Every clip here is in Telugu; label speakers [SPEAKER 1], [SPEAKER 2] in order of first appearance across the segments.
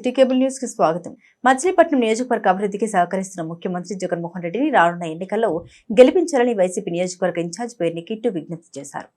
[SPEAKER 1] సిటీ కేబుల్ న్యూస్ కి స్వాగతం. మచిలీపట్నం నియోజకవర్గ అభివృద్ధికి సహకరిస్తున్న ముఖ్యమంత్రి జగన్మోహన్ రెడ్డిని రానున్న ఎన్నికల్లో గెలిపించాలని వైసీపీ నియోజకవర్గ ఇన్ఛార్జ్ పేర్ని కిట్టు విజ్ఞప్తి చేశారు.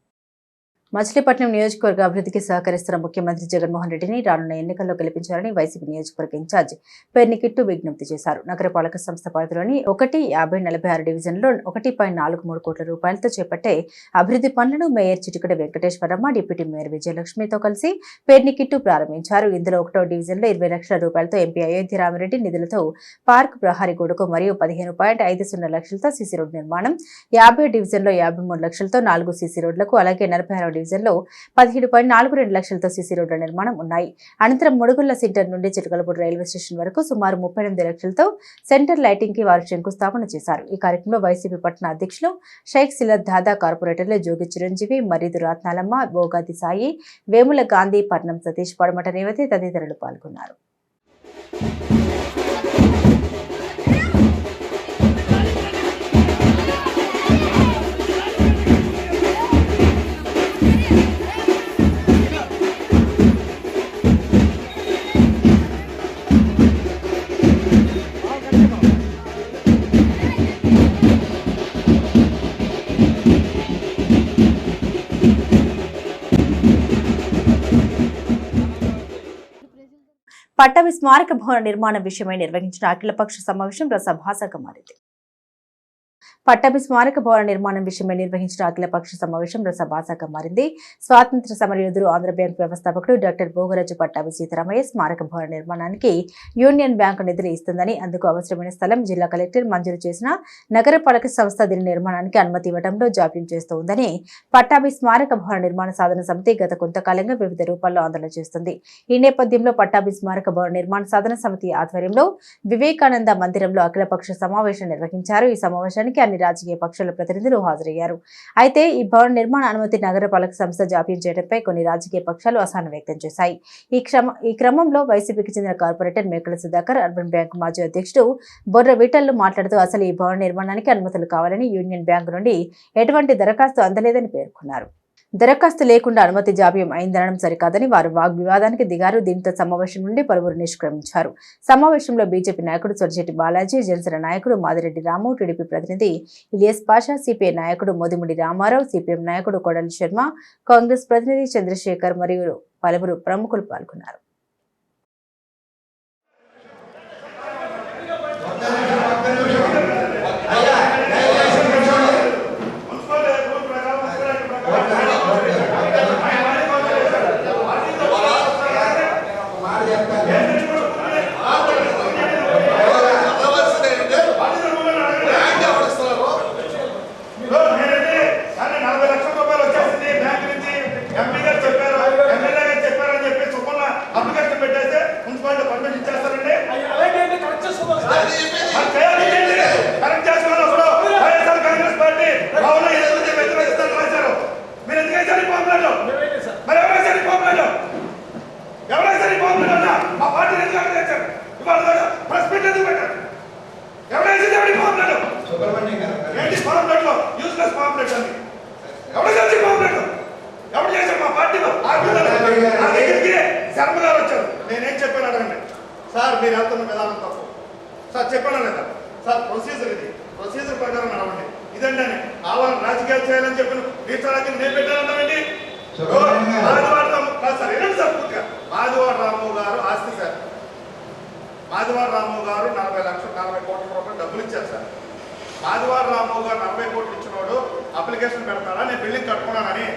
[SPEAKER 1] మచిలీపట్నం నియోజకవర్గ అభివృద్ధికి సహకరిస్తున్న ముఖ్యమంత్రి జగన్మోహన్ రెడ్డిని రానున్న ఎన్నికల్లో గెలిపించాలని వైసీపీ నియోజకవర్గ ఇన్ఛార్జ్ పేర్ని కిట్టు విజ్ఞప్తి చేశారు. నగరపాలక సంస్థ పరిధిలోని 1-50-46 డివిజన్లో 1.43 కోట్ల రూపాయలతో చేపట్టే అభివృద్ధి పనులను మేయర్ చిటికడ వెంకటేశ్వరమ్మ, డిప్యూటీ మేయర్ విజయలక్ష్మితో కలిసి పేర్ని కిట్టు ప్రారంభించారు. ఇందులో 1వ డివిజన్లో 20 లక్షల రూపాయలతో ఎంపీ అయోధ్య రామిరెడ్డి నిధులతో పార్క్ ప్రహారీ గోడకు మరియు 15.50 లక్షలతో సీసీ రోడ్డు నిర్మాణం, 50వ డివిజన్లో 53 లక్షలతో 4 సీసీ రోడ్లకు, అలాగే 46వ డివిజన్లో 17.42 లక్షలతో సీసీ రోడ్ల నిర్మాణం ఉన్నాయి. అనంతరం ముడుగుళ్ల సెంటర్ నుండి చిటకలపూడి రైల్వే స్టేషన్ వరకు సుమారు 38 లక్షలతో సెంటర్ లైటింగ్ కి వారు శంకుస్థాపన చేశారు. ఈ కార్యక్రమంలో వైసీపీ పట్టణ అధ్యక్షులు షేక్ సిలత్ దాదా, కార్పొరేటర్లు జోగి చిరంజీవి, మరీదు రాత్నాలమ్మ, బోగాది సాయి, వేముల గాంధీ, పట్నం సతీష్, పడమట రేవతి తదితరులు పాల్గొన్నారు. పట్టభి స్మారక భవన నిర్మాణం విషయమై నిర్వహించిన అఖిలపక్ష సమావేశం రసభాసగా మారింది. పట్టభి స్మారక భవన నిర్మాణం విషయమై నిర్వహించిన అఖిలపక్ష సమావేశం రసభాసగా మారింది. స్వాతంత్ర సమరయోధుడు, ఆంధ్ర బ్యాంక్ వ్యవస్థాపకుడు డాక్టర్ భోగరాజు పట్టాభి సీతారామయ్య స్మారక భవన నిర్మాణానికి యూనియన్ బ్యాంకు నిధులు ఇస్తుందని, అందుకు అవసరమైన స్థలం జిల్లా కలెక్టర్ మంజూరు చేసిన నగరపాలక సంస్థ దీని నిర్మాణానికి అనుమతి ఇవ్వడంలో జాప్యం చేస్తోందని పట్టాభి స్మారక భవన నిర్మాణ సాధన సమితి గత కొంతకాలంగా వివిధ రూపాల్లో ఆందోళన చేస్తుంది. ఈ నేపథ్యంలో పట్టాభి స్మారక భవన నిర్మాణ సాధన సమితి ఆధ్వర్యంలో వివేకానంద మందిరంలో అఖిలపక్ష సమావేశం నిర్వహించారు. ఈ సమావేశానికి అన్ని రాజకీయ పక్షాల ప్రతినిధులు హాజరయ్యారు. అయితే ఈ భవన నిర్మాణ అనుమతి నగరపాలక సంస్థ జాప్యం చేయడంపై కొన్ని రాజకీయ పక్షాలు అసహనం వ్యక్తం చేశాయి. ఈ క్రమంలో వైసీపీకి చెందిన కార్పొరేటర్ మేకల సుధాకర్, అర్బన్ బ్యాంకు మాజీ అధ్యక్షుడు బొర్ర వీటళ్లు మాట్లాడుతూ అసలు ఈ భవన నిర్మాణానికి అనుమతులు కావాలని యూనియన్ బ్యాంకు నుండి ఎటువంటి దరఖాస్తు అందలేదని పేర్కొన్నారు. దరఖాస్తు లేకుండా అనుమతి జాప్యం అయిందనడం సరికాదని వారు వాగ్వివాదానికి దిగారు. దీంతో సమావేశం నుండి పలువురు నిష్క్రమించారు. సమావేశంలో బీజేపీ నాయకుడు సొరచెట్టి బాలాజీ, జనసేన నాయకుడు మాదిరెడ్డి రాము, టీడీపీ ప్రతినిధి ఇలియాస్ పాషా, సిపిఐ నాయకుడు మోదిముడి రామారావు, సిపిఎం నాయకుడు కొడాలి శర్మ, కాంగ్రెస్ ప్రతినిధి చంద్రశేఖర్ మరియు పలువురు ప్రముఖులు పాల్గొన్నారు.
[SPEAKER 2] నేనేం చెప్పాను అడగండి సార్, మీరు వెళ్తున్న విధానం తప్పు సార్, చెప్పాను లేదా సార్? ప్రొసీజర్ ఇది, ప్రొసీజర్ ప్రకారం నడవండి. ఇదండి అని కావాలని రాజకీయాలు చేయాలని చెప్పిన రీచారాజు నేను పెట్టానంటామండి. సార్ ఏంటండి సార్, పూర్తిగా మాదివాడ రామరావు గారు ఆస్తి సార్, మాదివాడ రామరావు గారు 40 కోట్ల రూపాయలు డబ్బులు ఇచ్చారు సార్. మాదివాడ రామరావు గారు 40 కోట్లు ఇచ్చినోడు అప్లికేషన్ పెడతారా నేను బిల్డింగ్ కట్టుకున్నానని?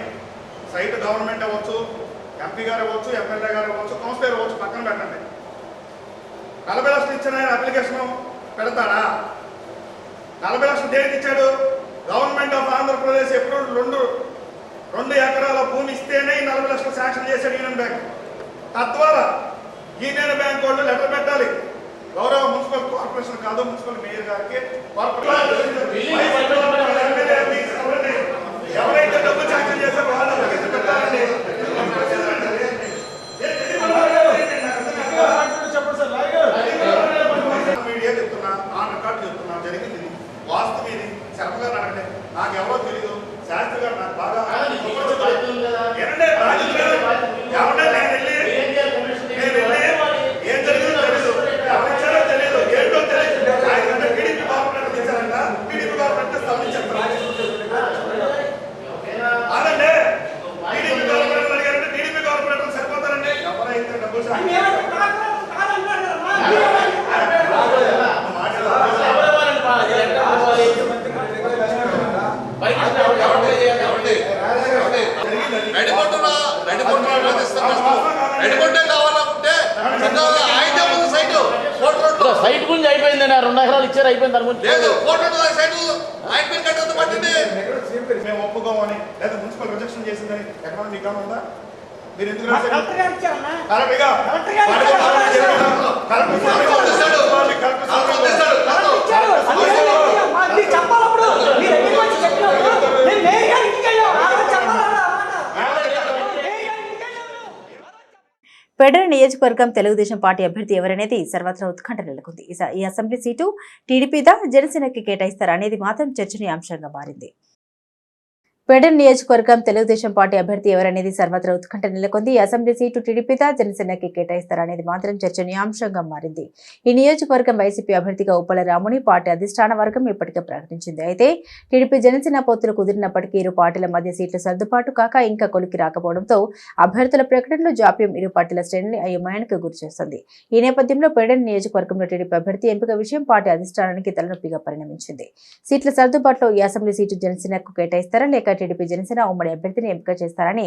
[SPEAKER 2] సైట్ గవర్నమెంట్ అవ్వచ్చు, ఎంపీ గారు ఇవ్వచ్చు, ఎమ్మెల్యే గారు ఇవ్వచ్చు, కౌన్సిలర్ ఇవ్వచ్చు, పక్కన పెట్టండి. 40 లక్షలు ఇచ్చిన ఆయన అప్లికేషన్ పెడతాడా? 40 లక్షలు దేనికి ఇచ్చాడు? గవర్నమెంట్ ఆఫ్ ఆంధ్రప్రదేశ్ ఎప్పుడు 2 ఎకరాల భూమి ఇస్తేనే 40 లక్షలు శాంక్షన్ చేశాడు యూనియన్ బ్యాంక్. తద్వారా యూనియన్ బ్యాంక్ వాళ్ళు లెటర్ పెట్టాలి. గౌరవ మున్సిపల్ కార్పొరేషన్ కాదు, మున్సిపల్ మేయర్ గారికి ఎవరైతే డబ్బు శాంక్షన్ చేశారో వాళ్ళు అప్లికేషన్ పెట్టాలండి. మీడియా చెప్తున్నా, ఆన్ రికార్డు చెప్తున్నా, జరిగింది వాస్తవం ఇది. శర్మ గారు అడగండి, నాకు ఎవరో తెలియదు, శాస్త్రి గారు నాకు బాగా ఏం జరిగింది
[SPEAKER 3] అయిపోయింది, 2 ఎకరాలు ఇచ్చారు, అయిపోయింది. దాని గురించి
[SPEAKER 2] లేదు, మేము ఒప్పుకోమని లేదా మున్సిపల్ రిజెక్షన్ చేసిందని ఎక్కడ మీకు ఉందా? మీరు ఎందుకు
[SPEAKER 1] పెడన నియోజకవర్గం తెలుగుదేశం పార్టీ అభ్యర్థి ఎవరనేది సర్వత్రా ఉత్కంఠ నెలకొంది. ఈ అసెంబ్లీ సీటు టీడీపీదా జనసేనకి కేటాయిస్తారా అనేది మాత్రం చర్చనీయాంశంగా మారింది. పెడన నియోజకవర్గం తెలుగుదేశం పార్టీ అభ్యర్థి ఎవరనేది సర్వత్రా ఉత్కంఠ నెలకొంది. ఈ అసెంబ్లీ సీటు టీడీపీదా జనసేనకి కేటాయిస్తారా అనేది మాత్రం చర్చనీయాంశంగా మారింది. ఈ నియోజకవర్గం వైసీపీ అభ్యర్థిగా ఉప్పల రాముని పార్టీ అధిష్టాన వర్గం ఇప్పటికే ప్రకటించింది. అయితే టీడీపీ జనసేన పొత్తులు కుదిరినప్పటికీ ఇరు పార్టీల మధ్య సీట్ల సర్దుబాటు కాక ఇంకా కొలికి రాకపోవడంతో అభ్యర్థుల ప్రకటనలో జాప్యం ఇరు పార్టీల శ్రేణిని అయోమయానికి గురిచేస్తుంది. ఈ నేపథ్యంలో పెడన నియోజకవర్గంలో టీడీపీ అభ్యర్థి ఎంపిక విషయం పార్టీ అధిష్టానానికి తలనొప్పిగా పరిణమించింది. సీట్ల సర్దుబాటులో ఈ అసెంబ్లీ సీటు జనసేనకు కేటాయిస్తారా లేక టీడీపీ జనసేన ఉమ్మడి అభ్యర్థిని ఎంపిక చేస్తారని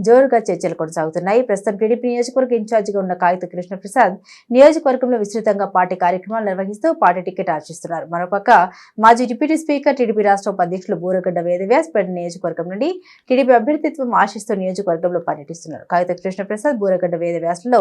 [SPEAKER 1] జోరుగా చర్చలు కొనసాగుతున్నాయి. ప్రస్తుతం టీడీపీ నియోజకవర్గ ఇన్ఛార్జిగా ఉన్న కాగిత కృష్ణప్రసాద్ నియోజకవర్గంలో విస్తృతంగా పార్టీ కార్యక్రమాలు నిర్వహిస్తూ పార్టీ టికెట్ ఆశిస్తున్నారు. మరోపక్క మాజీ డిప్యూటీ స్పీకర్ టీడీపీ రాష్ట్ర ఉపాధ్యక్షులు బూరగడ్డ వేదవ్యాస్ పెడన నియోజకవర్గం నుండి టీడీపీ అభ్యర్థిత్వం ఆశిస్తూ నియోజకవర్గంలో పర్యటిస్తున్నారు. కాగిత కృష్ణప్రసాద్ బూరగడ్డ వేదవ్యాస్లో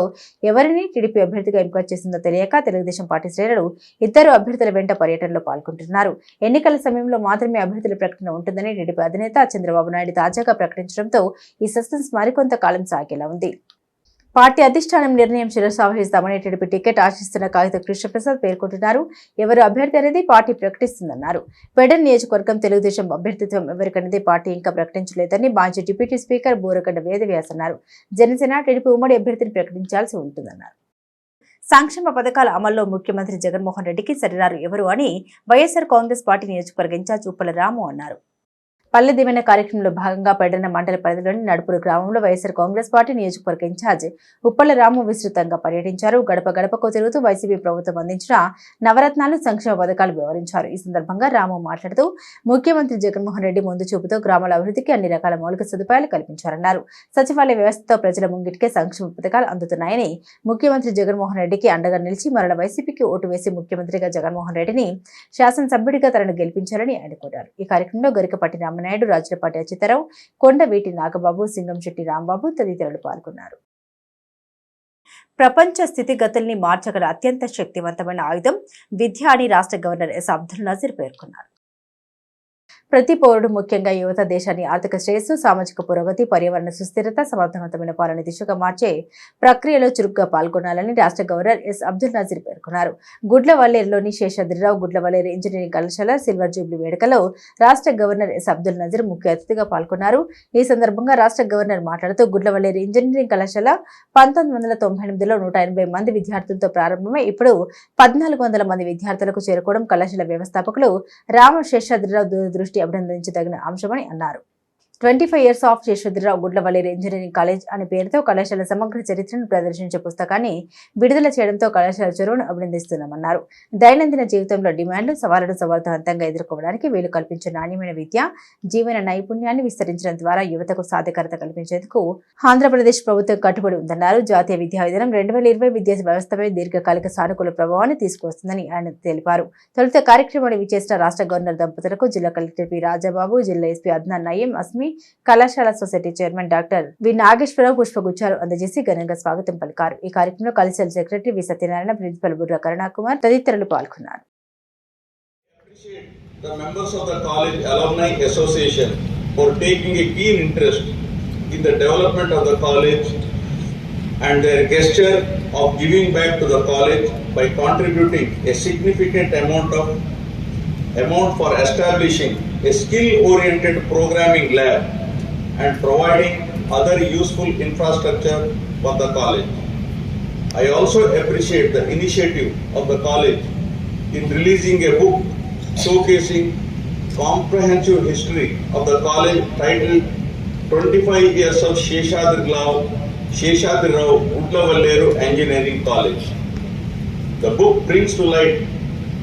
[SPEAKER 1] ఎవరిని టీడీపీ అభ్యర్థిగా ఎంపిక చేసిందో తెలియక తెలుగుదేశం పార్టీ శ్రేణులు ఇద్దరు అభ్యర్థుల వెంట పర్యటనలో పాల్గొంటున్నారు. ఎన్నికల సమయంలో మాత్రమే అభ్యర్థుల ప్రకటన ఉంటుందని టీడీపీ అధినేత చంద్రబాబు నాయుడు తాజాగా ప్రకటించడంతో ఈ సస్పెన్స్ మరికొంత కాలం సాగేలా ఉంది. పార్టీ అధిష్టానం నిర్ణయం శిరసావహిస్తామని టీడీపీ టికెట్ ఆశిస్తున్న కాగిత కృష్ణప్రసాద్ పేర్కొంటున్నారు. ఎవరు అభ్యర్థి అనేది పార్టీ ప్రకటిస్తుందన్నారు. పెడన నియోజకవర్గం తెలుగుదేశం అభ్యర్థిత్వం ఎవరికనేది పార్టీ ఇంకా ప్రకటించలేదని మాజీ డిప్యూటీ స్పీకర్ బూరగడ్డ వేదవ్యాస్ అన్నారు. జనసేన టీడీపీ ఉమ్మడి అభ్యర్థిని ప్రకటించాల్సి ఉంటుందన్నారు. సంక్షేమ పథకాల అమల్లో ముఖ్యమంత్రి జగన్మోహన్ రెడ్డికి సరిరారు ఎవరు అని వైఎస్ఆర్ కాంగ్రెస్ పార్టీ నియోజకవర్గ ఇన్ఛార్జ్ ఉప్పల రాము అన్నారు. పల్లె దీవెన కార్యక్రమంలో భాగంగా పెడన మండల పరిధిలోని నడుపురు గ్రామంలో వైఎస్ఆర్ కాంగ్రెస్ పార్టీ నియోజకవర్గ ఇన్ఛార్జ్ ఉప్పల రాము విస్తృతంగా పర్యటించారు. గడప గడపకు తిరుగుతూ వైసీపీ ప్రభుత్వం అందించిన నవరత్నాలు సంక్షేమ పథకాలు వివరించారు. ఈ సందర్భంగా రాము మాట్లాడుతూ ముఖ్యమంత్రి జగన్మోహన్ రెడ్డి ముందు చూపుతో గ్రామాల అభివృద్ధికి అన్ని రకాల మౌలిక సదుపాయాలు కల్పించారన్నారు. సచివాలయ వ్యవస్థతో ప్రజల ముంగిటికే సంక్షేమ పథకాలు అందుతున్నాయని, ముఖ్యమంత్రి జగన్మోహన్ రెడ్డికి అండగా నిలిచి మరల వైసీపీకి ఓటు వేసి ముఖ్యమంత్రిగా జగన్మోహన్ రెడ్డిని శాసనసభ్యుడిగా తనను గెలిపించారని ఆయన కోరారు. ఈ కార్యక్రమంలో గరికపాటి రామనాయుడు, రాజులపాటి అచ్యుతరావు, కొండవీటి నాగబాబు, సింగంశెట్టి రాంబాబు తదితరులు పాల్గొన్నారు. ప్రపంచ స్థితిగతుల్ని మార్చగల అత్యంత శక్తివంతమైన ఆయుధం విద్య అని రాష్ట్ర గవర్నర్ ఎస్ అబ్దుల్ నజీర్ పేర్కొన్నారు. ప్రతి పౌరుడు ముఖ్యంగా యువత దేశాన్ని ఆర్థిక శ్రేయస్సు, సామాజిక పురోగతి, పర్యావరణ సుస్థిరత, సమర్థవంతమైన పాలన దిశగా మార్చే ప్రక్రియలో చురుగ్గా పాల్గొనాలని రాష్ట్ర గవర్నర్ ఎస్ అబ్దుల్ నజీర్ పేర్కొన్నారు. గుడ్లవల్లేరులోని శేషాద్రిరావు గుడ్లవల్లేరు ఇంజనీరింగ్ కళాశాల సిల్వర్ జూబ్లీ వేడుకలో రాష్ట్ర గవర్నర్ ఎస్ అబ్దుల్ నజీర్ ముఖ్య అతిథిగా పాల్గొన్నారు. ఈ సందర్భంగా రాష్ట్ర గవర్నర్ మాట్లాడుతూ గుడ్లవల్లేరు ఇంజనీరింగ్ కళాశాల 1998లో 180 మంది విద్యార్థులతో ప్రారంభమై ఇప్పుడు 1400 మంది విద్యార్థులకు చేరుకోవడం కళాశాల వ్యవస్థాపకులు రామ శేషాద్రిరావు దూరదృష్టి అభినందించదగిన అంశమని అన్నారు. 25 years of Seshadrirao Gudlavalleru engineering college అనే పేరుతో కళాశాల సమగ్ర చరిత్రను ప్రదర్శించే పుస్తకాన్ని విడుదల చేయడంతో కళాశాల చొరవను అభినందిస్తున్నామన్నారు. దైనందిన జీవితంలో డిమాండ్లు, సవాళ్లను సమర్థవంతంగా ఎదుర్కోవడానికి వీలు కల్పించే నాణ్యమైన విద్య, జీవన నైపుణ్యాన్ని విస్తరించడం ద్వారా యువతకు సాధికారత కల్పించేందుకు ఆంధ్రప్రదేశ్ ప్రభుత్వం కట్టుబడి ఉందన్నారు. జాతీయ విద్యా విధానం 2020 విద్యా వ్యవస్థపై దీర్ఘకాలిక సానుకూల ప్రభావాన్ని తీసుకువస్తుందని ఆయన తెలిపారు. తొలుత కార్యక్రమాన్ని విచ్చేసిన రాష్ట్ర గవర్నర్ దంపతులకు జిల్లా కలెక్టర్ పి రాజాబాబు, జిల్లా ఎస్పీ అద్నాన్ నయీం, అస్మి, కళాశాల society chairman doctor V Nageswararao పుష్పగుచ్చాలు అందజేసి ఘనంగా స్వాగతం పలికారు. ఈ కార్యక్రమంలో కళాశాల సెక్రటరీ వి సత్యనారాయణ, ప్రిన్సిపల్ బుర్ర కరుణాకుమార్ తదితరులు పాల్గొన్నారు.
[SPEAKER 4] The members of the college alumni association for taking a keen interest in the development of the college and their gesture of giving back to the college by contributing a significant amount for establishing a skill-oriented programming lab and providing other useful infrastructure for the college. I also appreciate the initiative of the college in releasing a book showcasing comprehensive history of the college titled 25 Years of Sheshadrao Gudlavalleru Engineering College. The book brings to light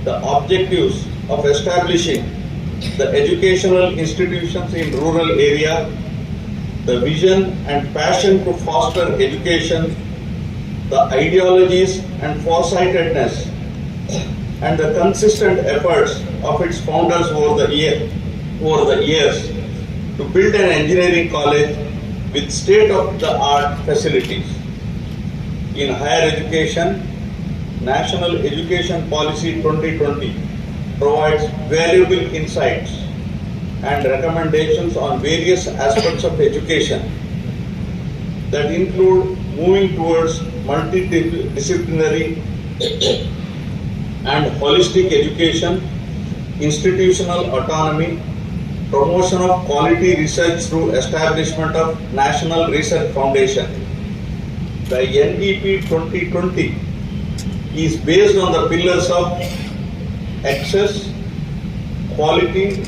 [SPEAKER 4] the objectives of establishing the educational institutions in rural area, the vision and passion to foster education, the ideologies and foresightedness and the consistent efforts of its founders over the years to build an engineering college with state-of-the-art facilities. In higher education, National Education Policy 2020 provides valuable insights and recommendations on various aspects of education that include moving towards multidisciplinary and holistic education, institutional autonomy, promotion of quality research through establishment of National Research Foundation. The NEP 2020 is based on the pillars of access, quality,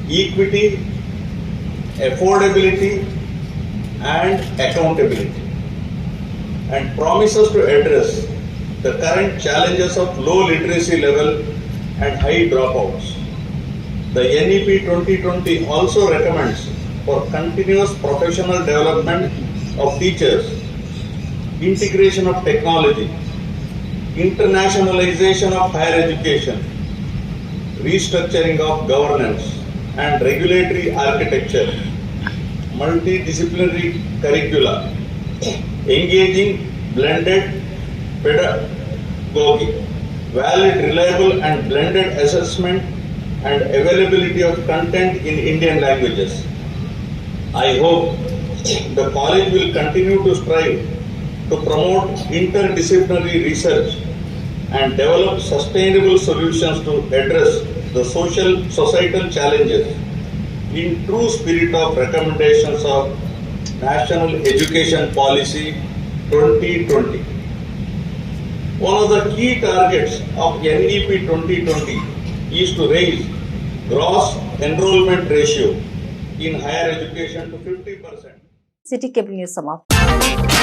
[SPEAKER 4] equity, affordability, and accountability, and promises to address the current challenges of low literacy level and high dropouts. The NEP 2020 also recommends for continuous professional development of teachers, integration of technology, internationalization of higher education, restructuring of governance and regulatory architecture, multidisciplinary curricula, engaging blended pedagogy, valid, reliable and blended assessment and availability of content in Indian languages. I hope the college will continue to strive to promote interdisciplinary research and develop sustainable solutions to address the societal challenges in true spirit of recommendations of National Education Policy 2020. One of the key targets of NEP 2020 is to raise gross enrollment ratio in higher education to 50%.
[SPEAKER 1] City cable news సమాప్తం.